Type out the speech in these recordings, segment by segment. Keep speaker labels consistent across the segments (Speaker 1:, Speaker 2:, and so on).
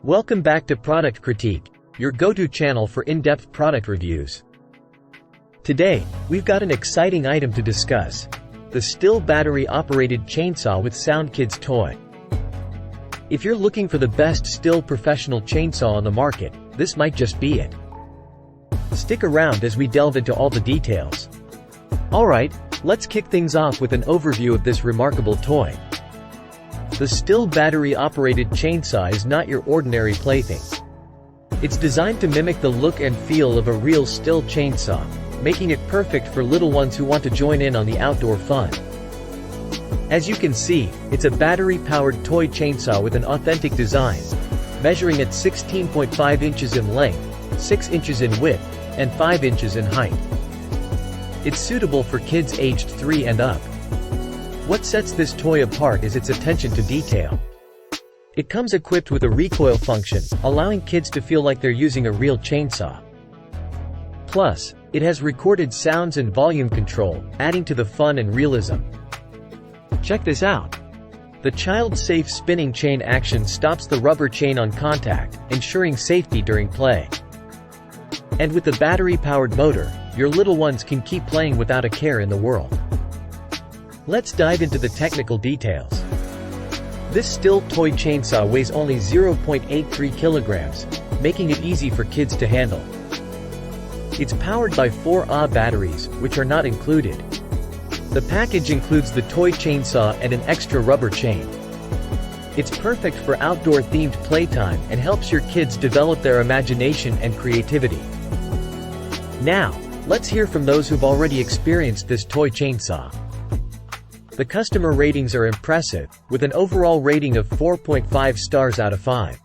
Speaker 1: Welcome back to Product Critique, your go-to channel for in-depth product reviews. Today, we've got an exciting item to discuss: the Stihl battery-operated chainsaw with SoundKids toy. If you're looking for the best Stihl professional chainsaw on the market, this might just be it. Stick around as we delve into all the details. Alright, let's kick things off with an overview of this remarkable toy. The Stihl battery-operated chainsaw is not your ordinary plaything. It's designed to mimic the look and feel of a real Stihl chainsaw, making it perfect for little ones who want to join in on the outdoor fun. As you can see, it's a battery-powered toy chainsaw with an authentic design, measuring at 16.5 inches in length, 6 inches in width, and 5 inches in height. It's suitable for kids aged 3 and up. What sets this toy apart is its attention to detail. It comes equipped with a recoil function, allowing kids to feel like they're using a real chainsaw. Plus, it has recorded sounds and volume control, adding to the fun and realism. Check this out. The child-safe spinning chain action stops the rubber chain on contact, ensuring safety during play. And with the battery-powered motor, your little ones can keep playing without a care in the world. Let's dive into the technical details. This Stihl toy chainsaw weighs only 0.83 kilograms, making it easy for kids to handle. It's powered by 4 Ah batteries, which are not included. The package includes the toy chainsaw and an extra rubber chain. It's perfect for outdoor-themed playtime and helps your kids develop their imagination and creativity. Now, let's hear from those who've already experienced this toy chainsaw. The customer ratings are impressive, with an overall rating of 4.5 stars out of 5.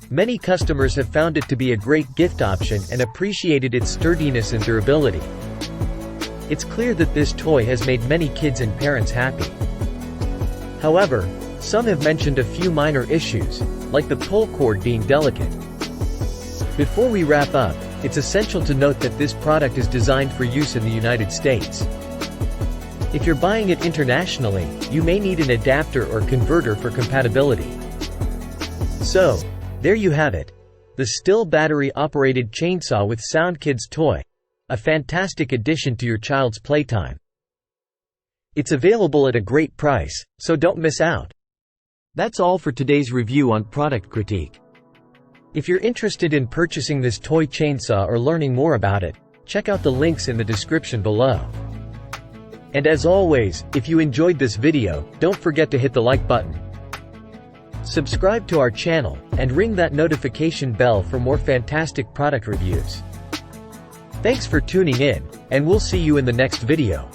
Speaker 1: Many customers have found it to be a great gift option and appreciated its sturdiness and durability. It's clear that this toy has made many kids and parents happy. However, some have mentioned a few minor issues, like the pull cord being delicate. Before we wrap up, it's essential to note that this product is designed for use in the United States. If you're buying it internationally, you may need an adapter or converter for compatibility. So, there you have it. The Stihl battery-operated chainsaw with SoundKids toy. A fantastic addition to your child's playtime. It's available at a great price, so don't miss out. That's all for today's review on Product Critique. If you're interested in purchasing this toy chainsaw or learning more about it, check out the links in the description below. And as always, if you enjoyed this video, don't forget to hit the like button. Subscribe to our channel, and ring that notification bell for more fantastic product reviews. Thanks for tuning in, and we'll see you in the next video.